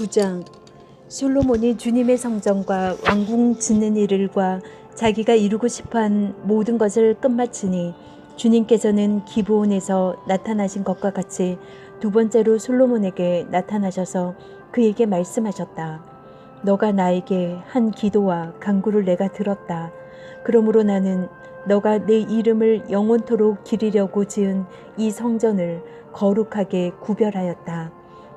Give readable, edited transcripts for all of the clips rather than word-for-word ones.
9장. 솔로몬이 주님의 성전과 왕궁 짓는 일과 자기가 이루고 싶어한 모든 것을 끝마치니 주님께서는 기브온에서 나타나신 것과 같이 두 번째로 솔로몬에게 나타나셔서 그에게 말씀하셨다. 너가 나에게 한 기도와 간구를 내가 들었다. 그러므로 나는 너가 내 이름을 영원토록 기리려고 지은 이 성전을 거룩하게 구별하였다.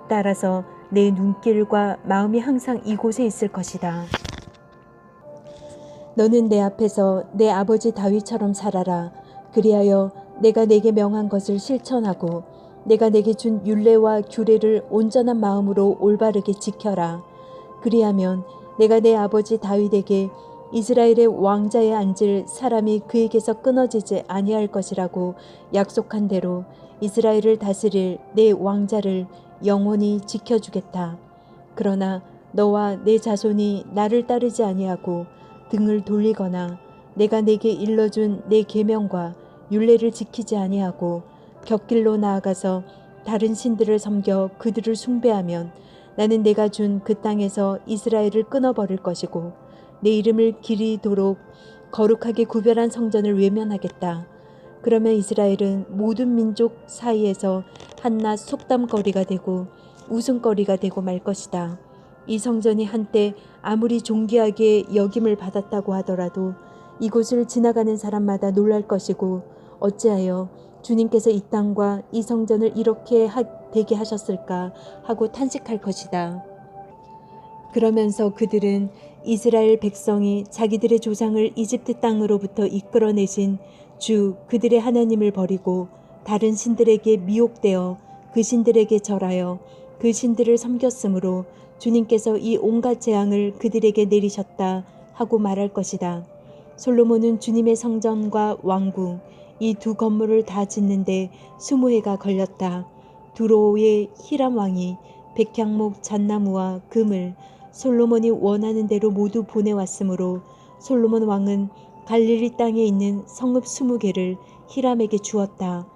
따라서 내 눈길과 마음이 항상 이곳에 있을 것이다. 너는 내 앞에서 내 아버지 다윗처럼 살아라. 그리하여 내가 내게 명한 것을 실천하고 내가 내게 준 율례와 규례를 온전한 마음으로 올바르게 지켜라. 그리하면 내가 내 아버지 다윗에게 이스라엘의 왕자에 앉을 사람이 그에게서 끊어지지 아니할 것이라고 약속한 대로 이스라엘을 다스릴 내 왕자를 영원히 지켜주겠다. 그러나 너와 내 자손이 나를 따르지 아니하고 등을 돌리거나 내가 내게 일러준 내 계명과 율례를 지키지 아니하고 곁길로 나아가서 다른 신들을 섬겨 그들을 숭배하면 나는 내가 준 그 땅에서 이스라엘을 끊어버릴 것이고 내 이름을 기리도록 거룩하게 구별한 성전을 외면하겠다. 그러면 이스라엘은 모든 민족 사이에서 한낱 속담거리가 되고 웃음거리가 되고 말 것이다. 이 성전이 한때 아무리 존귀하게 여김을 받았다고 하더라도 이곳을 지나가는 사람마다 놀랄 것이고 어찌하여 주님께서 이 땅과 이 성전을 이렇게 되게 하셨을까 하고 탄식할 것이다. 그러면서 그들은 이스라엘 백성이 자기들의 조상을 이집트 땅으로부터 이끌어내신 주 그들의 하나님을 버리고 다른 신들에게 미혹되어 그 신들에게 절하여 그 신들을 섬겼으므로 주님께서 이 온갖 재앙을 그들에게 내리셨다 하고 말할 것이다. 솔로몬은 주님의 성전과 왕궁 이 두 건물을 다 짓는데 20해가 걸렸다. 두로의 히람 왕이 백향목 잣나무와 금을 솔로몬이 원하는 대로 모두 보내왔으므로 솔로몬 왕은 갈릴리 땅에 있는 성읍 20개를 히람에게 주었다.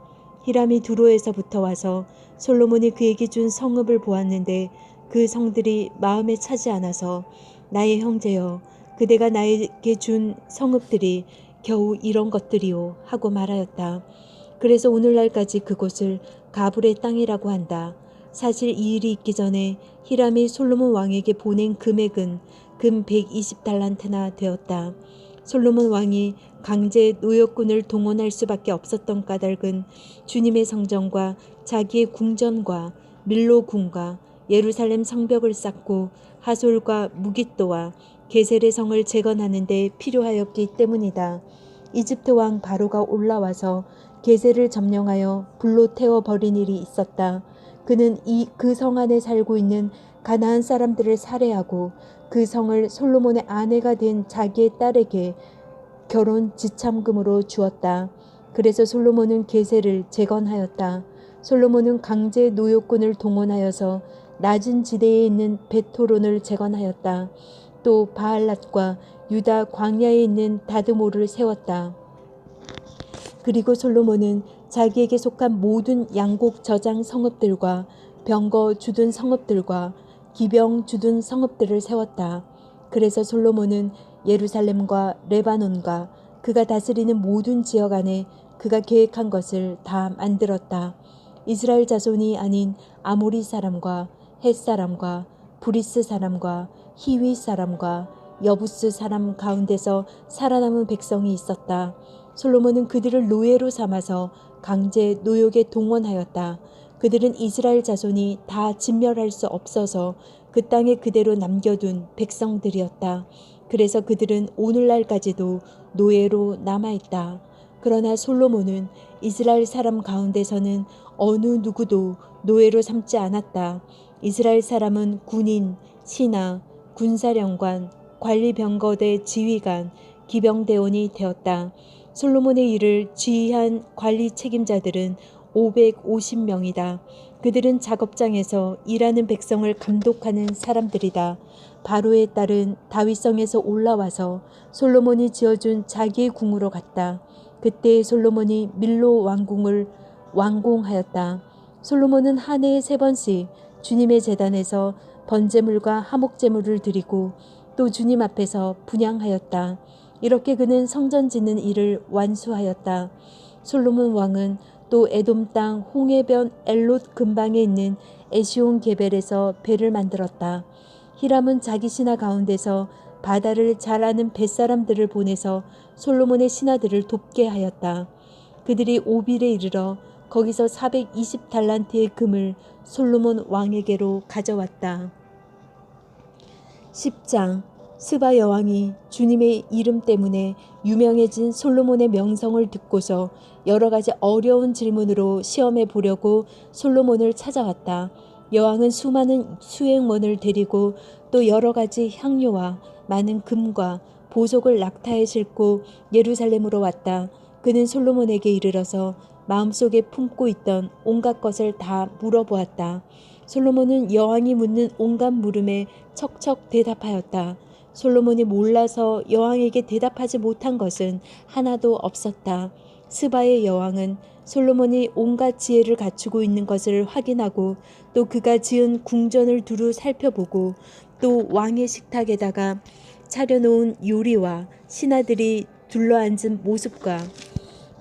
히람이 두로에서부터 와서 솔로몬이 그에게 준 성읍을 보았는데 그 성들이 마음에 차지 않아서 나의 형제여 그대가 나에게 준 성읍들이 겨우 이런 것들이오 하고 말하였다. 그래서 오늘날까지 그곳을 가불의 땅이라고 한다. 사실 이 일이 있기 전에 히람이 솔로몬 왕에게 보낸 금액은 금 120달란트나 되었다. 솔로몬 왕이 강제 노역군을 동원할 수밖에 없었던 까닭은 주님의 성전과 자기의 궁전과 밀로 궁과 예루살렘 성벽을 쌓고 하솔과 무깃도와 게셀의 성을 재건하는 데 필요하였기 때문이다. 이집트 왕 바로가 올라와서 게셀을 점령하여 불로 태워버린 일이 있었다. 그는 그 성 안에 살고 있는 가나안 사람들을 살해하고 그 성을 솔로몬의 아내가 된 자기의 딸에게 결혼 지참금으로 주었다. 그래서 솔로몬은 게셀을 재건하였다. 솔로몬은 강제 노역군을 동원하여서 낮은 지대에 있는 베토론을 재건하였다. 또 바알랏과 유다 광야에 있는 다드모를 세웠다. 그리고 솔로몬은 자기에게 속한 모든 양곡 저장 성읍들과 병거 주둔 성읍들과 기병 주둔 성읍들을 세웠다. 그래서 솔로몬은 예루살렘과 레바논과 그가 다스리는 모든 지역 안에 그가 계획한 것을 다 만들었다. 이스라엘 자손이 아닌 아모리 사람과 헷 사람과 브리스 사람과 히위 사람과 여부스 사람 가운데서 살아남은 백성이 있었다. 솔로몬은 그들을 노예로 삼아서 강제 노역에 동원하였다. 그들은 이스라엘 자손이 다 진멸할 수 없어서 그 땅에 그대로 남겨둔 백성들이었다. 그래서 그들은 오늘날까지도 노예로 남아있다. 그러나 솔로몬은 이스라엘 사람 가운데서는 어느 누구도 노예로 삼지 않았다. 이스라엘 사람은 군인, 신하, 군사령관, 관리병거대 지휘관, 기병대원이 되었다. 솔로몬의 일을 지휘한 관리 책임자들은 550명이다. 그들은 작업장에서 일하는 백성을 감독하는 사람들이다. 바로의 딸은 다윗성에서 올라와서 솔로몬이 지어준 자기의 궁으로 갔다. 그때 솔로몬이 밀로 왕궁을 완공하였다. 솔로몬은 한 해에 3번씩 주님의 제단에서 번제물과 화목제물을 드리고 또 주님 앞에서 분향하였다. 이렇게 그는 성전 짓는 일을 완수하였다. 솔로몬 왕은 또 에돔 땅 홍해변 엘롯 근방에 있는 에시온 게벨에서 배를 만들었다. 히람은 자기 신하 가운데서 바다를 잘 아는 뱃사람들을 보내서 솔로몬의 신하들을 돕게 하였다. 그들이 오빌에 이르러 거기서 420달란트의 금을 솔로몬 왕에게로 가져왔다. 10장. 스바 여왕이 주님의 이름 때문에 유명해진 솔로몬의 명성을 듣고서 여러 가지 어려운 질문으로 시험해 보려고 솔로몬을 찾아왔다. 여왕은 수많은 수행원을 데리고 또 여러 가지 향료와 많은 금과 보석을 낙타에 싣고 예루살렘으로 왔다. 그는 솔로몬에게 이르러서 마음속에 품고 있던 온갖 것을 다 물어보았다. 솔로몬은 여왕이 묻는 온갖 물음에 척척 대답하였다. 솔로몬이 몰라서 여왕에게 대답하지 못한 것은 하나도 없었다. 스바의 여왕은 솔로몬이 온갖 지혜를 갖추고 있는 것을 확인하고 또 그가 지은 궁전을 두루 살펴보고 또 왕의 식탁에다가 차려놓은 요리와 신하들이 둘러앉은 모습과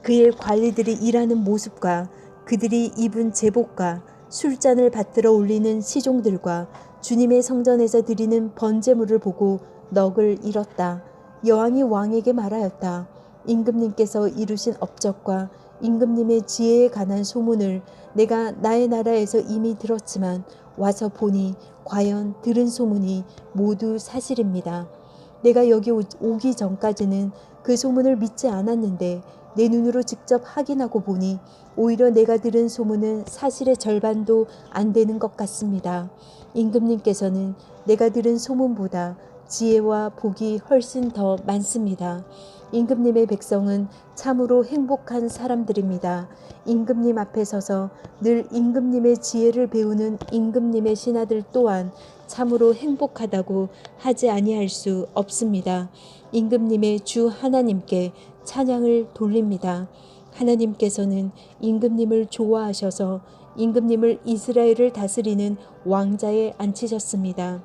그의 관리들이 일하는 모습과 그들이 입은 제복과 술잔을 받들어 올리는 시종들과 주님의 성전에서 드리는 번제물을 보고 넋을 잃었다. 여왕이 왕에게 말하였다. 임금님께서 이루신 업적과 임금님의 지혜에 관한 소문을 내가 나의 나라에서 이미 들었지만 와서 보니 과연 들은 소문이 모두 사실입니다. 내가 여기 오기 전까지는 그 소문을 믿지 않았는데 내 눈으로 직접 확인하고 보니 오히려 내가 들은 소문은 사실의 절반도 안 되는 것 같습니다. 임금님께서는 내가 들은 소문보다 지혜와 복이 훨씬 더 많습니다. 임금님의 백성은 참으로 행복한 사람들입니다. 임금님 앞에 서서 늘 임금님의 지혜를 배우는 임금님의 신하들 또한 참으로 행복하다고 하지 아니할 수 없습니다. 임금님의 주 하나님께 찬양을 돌립니다. 하나님께서는 임금님을 좋아하셔서 임금님을 이스라엘을 다스리는 왕자에 앉히셨습니다.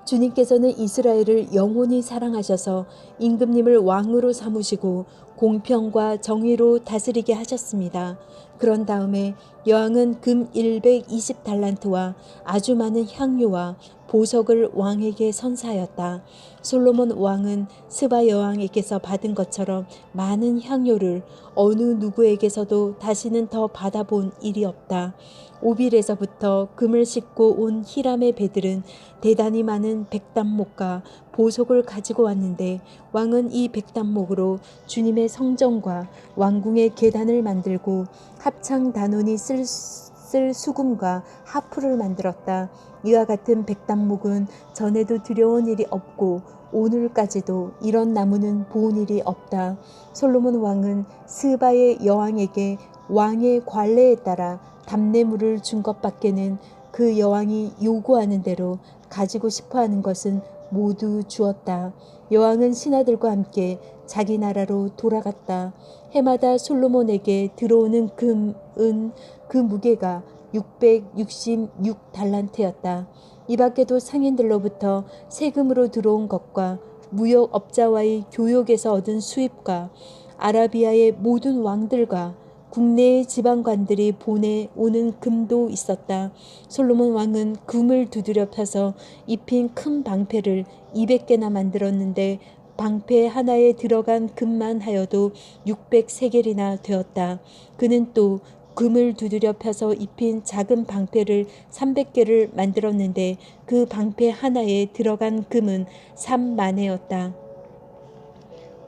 주님께서는 이스라엘을 영원히 사랑하셔서 임금님을 왕으로 삼으시고 공평과 정의로 다스리게 하셨습니다. 그런 다음에 여왕은 금 120달란트와 아주 많은 향료와 보석을 왕에게 선사하였다. 솔로몬 왕은 스바 여왕에게서 받은 것처럼 많은 향료를 어느 누구에게서도 다시는 더 받아본 일이 없다. 오빌에서부터 금을 싣고 온 히람의 배들은 대단히 많은 백단목과 보석을 가지고 왔는데 왕은 이 백단목으로 주님의 성전과 왕궁의 계단을 만들고 합창 단원이 쓸 수금과 하프를 만들었다. 이와 같은 백단목은 전에도 들여온 일이 없고 오늘까지도 이런 나무는 보은 일이 없다. 솔로몬 왕은 스바의 여왕에게 왕의 관례에 따라 답례물을 준 것밖에는 그 여왕이 요구하는 대로 가지고 싶어하는 것은 모두 주었다. 여왕은 신하들과 함께 자기 나라로 돌아갔다. 해마다 솔로몬에게 들어오는 금, 은, 그 무게가 666달란트였다. 이 밖에도 상인들로부터 세금으로 들어온 것과 무역업자와의 교역에서 얻은 수입과 아라비아의 모든 왕들과 국내의 지방관들이 보내오는 금도 있었다. 솔로몬 왕은 금을 두드려 펴서 입힌 큰 방패를 200개나 만들었는데 방패 하나에 들어간 금만 하여도 600세겔이나 되었다. 그는 또 금을 두드려 펴서 입힌 작은 방패를 300개를 만들었는데 그 방패 하나에 들어간 금은 3만회였다.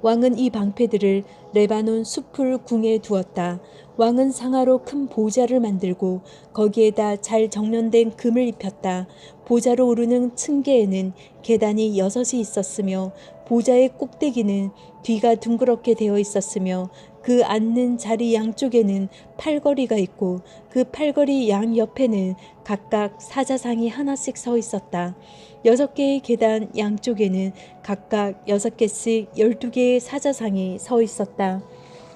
왕은 이 방패들을 레바논 숲을 궁에 두었다. 왕은 상하로 큰 보좌를 만들고 거기에다 잘 정련된 금을 입혔다. 보좌로 오르는 층계에는 계단이 6이 있었으며 보좌의 꼭대기는 뒤가 둥그렇게 되어 있었으며 그 앉는 자리 양쪽에는 팔걸이가 있고 그 팔걸이 양 옆에는 각각 사자상이 하나씩 서 있었다. 6개의 계단 양쪽에는 각각 6개씩 12개의 사자상이 서 있었다.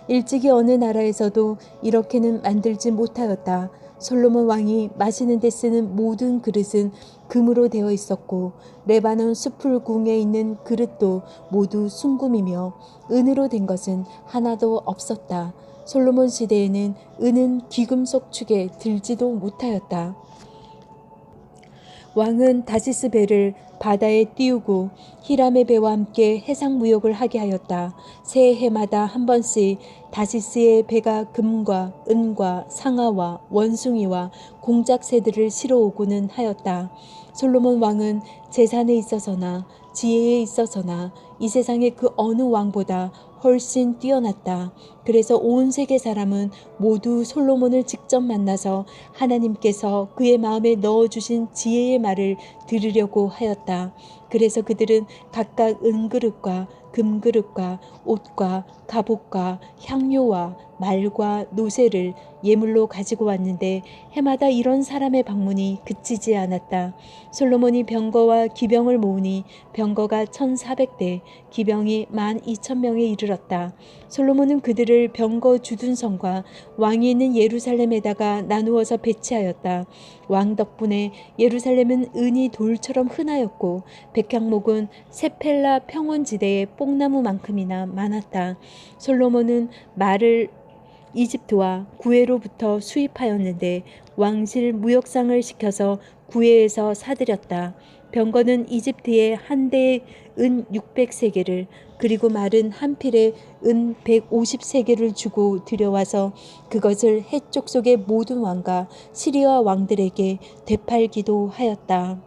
일찍이 어느 나라에서도 이렇게는 만들지 못하였다. 솔로몬 왕이 마시는 데 쓰는 모든 그릇은 금으로 되어 있었고 레바논 수풀궁에 있는 그릇도 모두 순금이며 은으로 된 것은 하나도 없었다. 솔로몬 시대에는 은은 귀금속 축에 들지도 못하였다. 왕은 다시스 배를 바다에 띄우고 히람의 배와 함께 해상 무역을 하게 하였다. 새 해마다 한 번씩 다시스의 배가 금과 은과 상아와 원숭이와 공작새들을 실어오고는 하였다. 솔로몬 왕은 재산에 있어서나 지혜에 있어서나 이 세상의 그 어느 왕보다 훨씬 뛰어났다. 그래서 온 세계 사람은 모두 솔로몬을 직접 만나서 하나님께서 그의 마음에 넣어주신 지혜의 말을 들으려고 하였다. 그래서 그들은 각각 은그릇과 금그릇과 옷과 갑옷과 향료와 말과 노새를 예물로 가지고 왔는데 해마다 이런 사람의 방문이 그치지 않았다. 솔로몬이 병거와 기병을 모으니 병거가 1400대, 기병이 12,000명에 이르렀다. 솔로몬은 그들을 병거 주둔성과 왕이 있는 예루살렘에다가 나누어서 배치하였다. 왕 덕분에 예루살렘은 은이 돌처럼 흔하였고 백향목은 세펠라 평원지대의 뽕나무만큼이나 많았다. 솔로몬은 말을 이집트와 구해로부터 수입하였는데 왕실 무역상을 시켜서 구해에서 사들였다. 병거는 이집트에 한 대에 은 600세겔을 그리고 말은 한 필에 은 150세겔을 주고 들여와서 그것을 해쪽 속의 모든 왕과 시리아 왕들에게 되팔기도 하였다.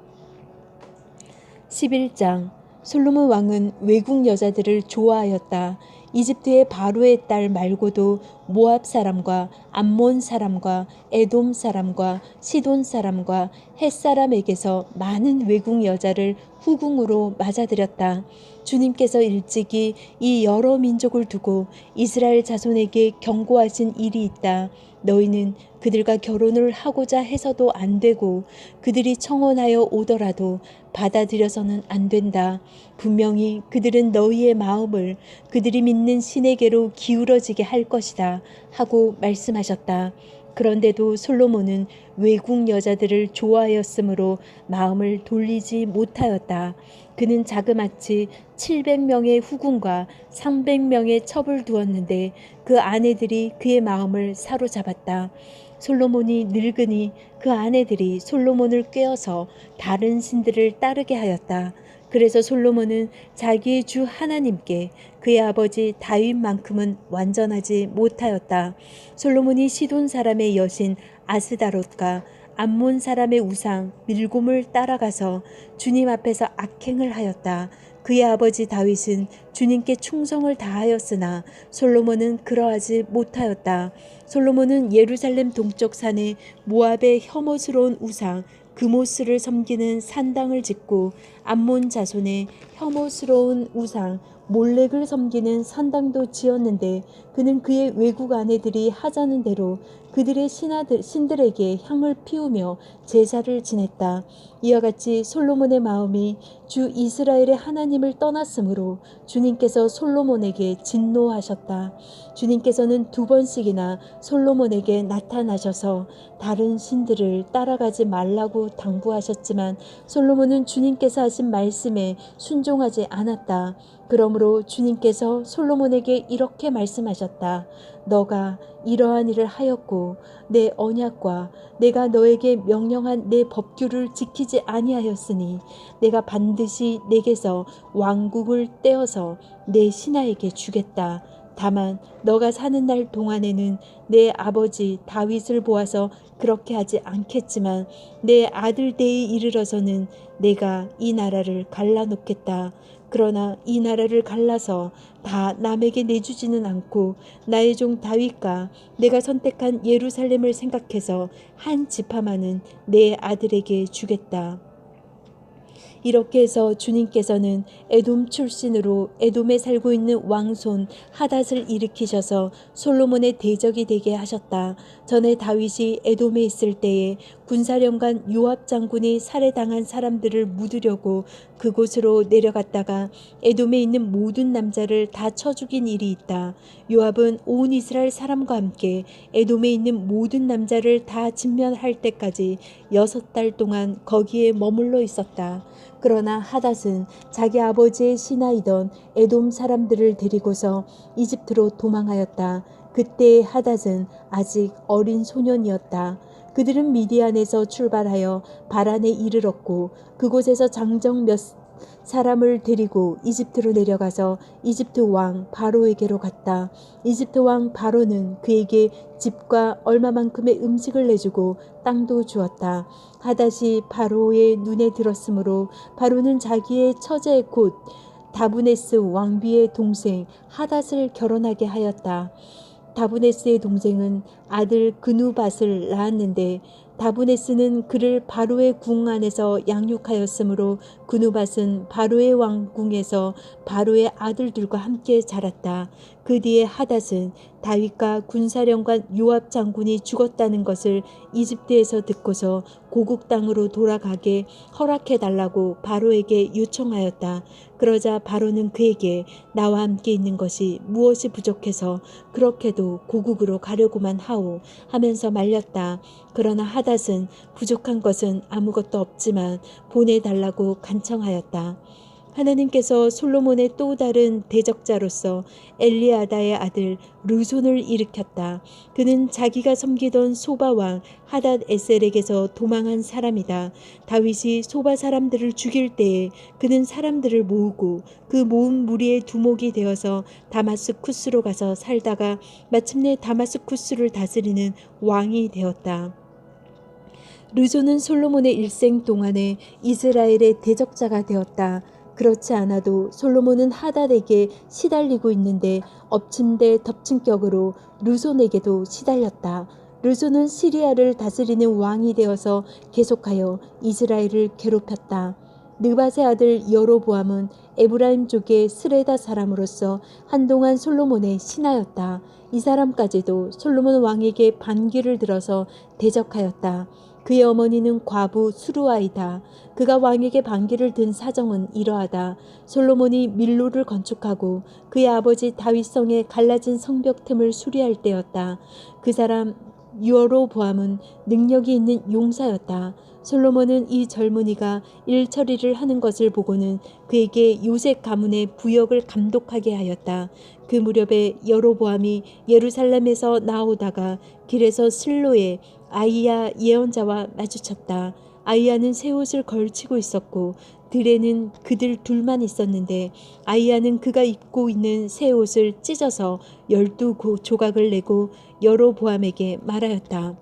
11장 솔로몬 왕은 외국 여자들을 좋아하였다. 이집트의 바로의 딸 말고도 모압 사람과 암몬 사람과 에돔 사람과 시돈 사람과 헷 사람에게서 많은 외국 여자를 후궁으로 맞아들였다. 주님께서 일찍이 이 여러 민족을 두고 이스라엘 자손에게 경고하신 일이 있다. 너희는 그들과 결혼을 하고자 해서도 안 되고 그들이 청혼하여 오더라도 받아들여서는 안 된다. 분명히 그들은 너희의 마음을 그들이 믿는 신에게로 기울어지게 할 것이다 하고 말씀하셨다. 그런데도 솔로몬은 외국 여자들을 좋아하였으므로 마음을 돌리지 못하였다. 그는 자그마치 700명의 후궁과 300명의 첩을 두었는데 그 아내들이 그의 마음을 사로잡았다. 솔로몬이 늙으니 그 아내들이 솔로몬을 꾀어서 다른 신들을 따르게 하였다. 그래서 솔로몬은 자기의 주 하나님께 그의 아버지 다윗만큼은 완전하지 못하였다. 솔로몬이 시돈 사람의 여신 아스다롯과 암몬 사람의 우상 밀곰을 따라가서 주님 앞에서 악행을 하였다. 그의 아버지 다윗은 주님께 충성을 다하였으나 솔로몬은 그러하지 못하였다. 솔로몬은 예루살렘 동쪽 산에 모압의 혐오스러운 우상 그모스를 섬기는 산당을 짓고 암몬 자손의 혐오스러운 우상 몰렉을 섬기는 산당도 지었는데 그는 그의 외국 아내들이 하자는 대로 그들의 신들에게 향을 피우며 제사를 지냈다. 이와 같이 솔로몬의 마음이 주 이스라엘의 하나님을 떠났으므로 주님께서 솔로몬에게 진노하셨다. 주님께서는 2번씩이나 솔로몬에게 나타나셔서 다른 신들을 따라가지 말라고 당부하셨지만 솔로몬은 주님께서 하신 말씀에 순종하지 않았다. 그러므로 주님께서 솔로몬에게 이렇게 말씀하셨다. 너가 이러한 일을 하였고 내 언약과 내가 너에게 명령한 내 법규를 지키지 아니하였으니 내가 반드시 내게서 왕국을 떼어서 내 신하에게 주겠다. 다만 너가 사는 날 동안에는 내 아버지 다윗을 보아서 그렇게 하지 않겠지만 내 아들 때에 이르러서는 내가 이 나라를 갈라놓겠다. 그러나 이 나라를 갈라서 다 남에게 내주지는 않고 나의 종 다윗과 내가 선택한 예루살렘을 생각해서 한 지파만은 내 아들에게 주겠다. 이렇게 해서 주님께서는 에돔 출신으로 에돔에 살고 있는 왕손 하닷을 일으키셔서 솔로몬의 대적이 되게 하셨다. 전에 다윗이 에돔에 있을 때에 군사령관 요압 장군이 살해당한 사람들을 묻으려고 그곳으로 내려갔다가 에돔에 있는 모든 남자를 다 쳐 죽인 일이 있다. 요압은 온 이스라엘 사람과 함께 에돔에 있는 모든 남자를 다 진멸할 때까지 6달 동안 거기에 머물러 있었다. 그러나 하닷은 자기 아버지의 신하이던 에돔 사람들을 데리고서 이집트로 도망하였다. 그때의 하닷은 아직 어린 소년이었다. 그들은 미디안에서 출발하여 바란에 이르렀고 그곳에서 장정 몇 사람을 데리고 이집트로 내려가서 이집트 왕 바로에게로 갔다. 이집트 왕 바로는 그에게 집과 얼마만큼의 음식을 내주고 땅도 주었다. 하닷이 바로의 눈에 들었으므로 바로는 자기의 처제 곧 다브네스 왕비의 동생 하닷을 결혼하게 하였다. 다브네스의 동생은 아들 그누밧을 낳았는데 다브네스는 그를 바로의 궁 안에서 양육하였으므로 그누밧은 바로의 왕궁에서 바로의 아들들과 함께 자랐다. 그 뒤에 하닷은 다윗과 군사령관 요압 장군이 죽었다는 것을 이집트에서 듣고서 고국 땅으로 돌아가게 허락해달라고 바로에게 요청하였다. 그러자 바로는 그에게 나와 함께 있는 것이 무엇이 부족해서 그렇게도 고국으로 가려고만 하오 하면서 말렸다. 그러나 하닷은 부족한 것은 아무것도 없지만 보내달라고 간청하였다. 하나님께서 솔로몬의 또 다른 대적자로서 엘리아다의 아들 르손을 일으켰다. 그는 자기가 섬기던 소바 왕 하닷 에셀에게서 도망한 사람이다. 다윗이 소바 사람들을 죽일 때에 그는 사람들을 모으고 그 모은 무리의 두목이 되어서 다마스쿠스로 가서 살다가 마침내 다마스쿠스를 다스리는 왕이 되었다. 르손은 솔로몬의 일생 동안에 이스라엘의 대적자가 되었다. 그렇지 않아도 솔로몬은 하닷에게 시달리고 있는데 엎친 데 덮친 격으로 르손에게도 시달렸다. 르손은 시리아를 다스리는 왕이 되어서 계속하여 이스라엘을 괴롭혔다. 느밧의 아들 여로보암은 에브라임 족의 스레다 사람으로서 한동안 솔로몬의 신하였다. 이 사람까지도 솔로몬 왕에게 반기를 들어서 대적하였다. 그의 어머니는 과부 수루아이다. 그가 왕에게 반기를 든 사정은 이러하다. 솔로몬이 밀로를 건축하고 그의 아버지 다윗성에 갈라진 성벽 틈을 수리할 때였다. 그 사람 여로보암은 능력이 있는 용사였다. 솔로몬은 이 젊은이가 일처리를 하는 것을 보고는 그에게 요셉 가문의 부역을 감독하게 하였다. 그 무렵에 여로보암이 예루살렘에서 나오다가 길에서 실로에 아이야 예언자와 마주쳤다. 아이야는 새 옷을 걸치고 있었고 들에는 그들 둘만 있었는데 아이야는 그가 입고 있는 새 옷을 찢어서 12조각을 내고 여로보암에게 말하였다.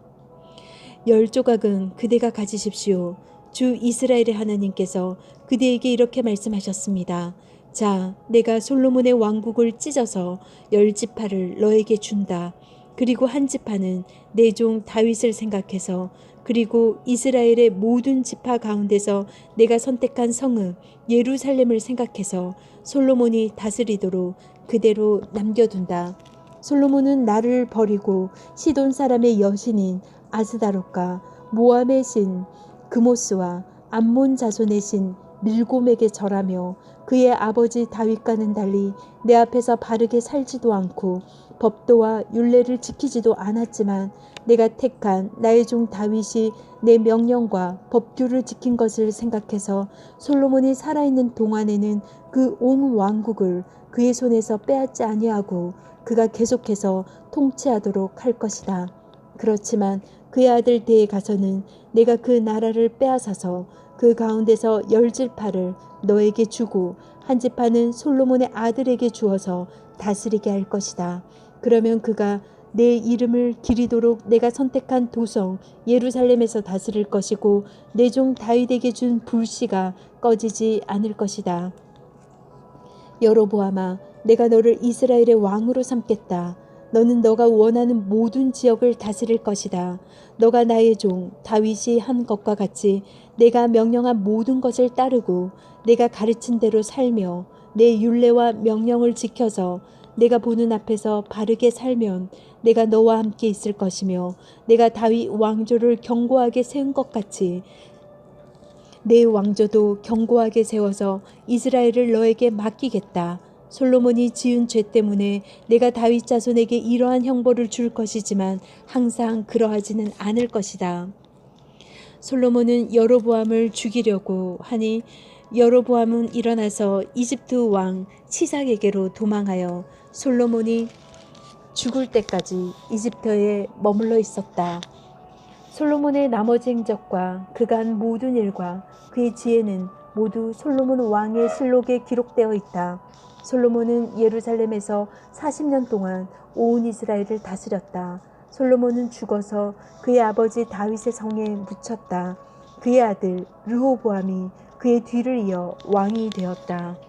10조각은 그대가 가지십시오. 주 이스라엘의 하나님께서 그대에게 이렇게 말씀하셨습니다. 자, 내가 솔로몬의 왕국을 찢어서 10지파를 너에게 준다. 그리고 한 지파는 내 종 다윗을 생각해서 그리고 이스라엘의 모든 지파 가운데서 내가 선택한 성읍 예루살렘을 생각해서 솔로몬이 다스리도록 그대로 남겨둔다. 솔로몬은 나를 버리고 시돈 사람의 여신인 아스다롯과 모함의 신 그모스와 암몬 자손의 신 밀곰에게 절하며 그의 아버지 다윗과는 달리 내 앞에서 바르게 살지도 않고 법도와 율례를 지키지도 않았지만 내가 택한 나의 종 다윗이 내 명령과 법규를 지킨 것을 생각해서 솔로몬이 살아있는 동안에는 그 온 왕국을 그의 손에서 빼앗지 아니하고 그가 계속해서 통치하도록 할 것이다. 그렇지만 그의 아들 때에 가서는 내가 그 나라를 빼앗아서 그 가운데서 10지파를 너에게 주고 한 지파는 솔로몬의 아들에게 주어서 다스리게 할 것이다. 그러면 그가 내 이름을 기리도록 내가 선택한 도성 예루살렘에서 다스릴 것이고 내 종 다윗에게 준 불씨가 꺼지지 않을 것이다. 여로보암아, 내가 너를 이스라엘의 왕으로 삼겠다. 너는 너가 원하는 모든 지역을 다스릴 것이다. 너가 나의 종 다윗이 한 것과 같이 내가 명령한 모든 것을 따르고 내가 가르친 대로 살며 내 율례와 명령을 지켜서 내가 보는 앞에서 바르게 살면 내가 너와 함께 있을 것이며 내가 다윗 왕조를 견고하게 세운 것 같이 내 왕조도 견고하게 세워서 이스라엘을 너에게 맡기겠다. 솔로몬이 지은 죄 때문에 내가 다윗 자손에게 이러한 형벌을 줄 것이지만 항상 그러하지는 않을 것이다. 솔로몬은 여로보암을 죽이려고 하니 여로보암은 일어나서 이집트 왕 시삭에게로 도망하여 솔로몬이 죽을 때까지 이집트에 머물러 있었다. 솔로몬의 나머지 행적과 그가 한 모든 일과 그의 지혜는 모두 솔로몬 왕의 실록에 기록되어 있다. 솔로몬은 예루살렘에서 40년 동안 온 이스라엘을 다스렸다. 솔로몬은 죽어서 그의 아버지 다윗의 성에 묻혔다. 그의 아들 르호보암이 그의 뒤를 이어 왕이 되었다.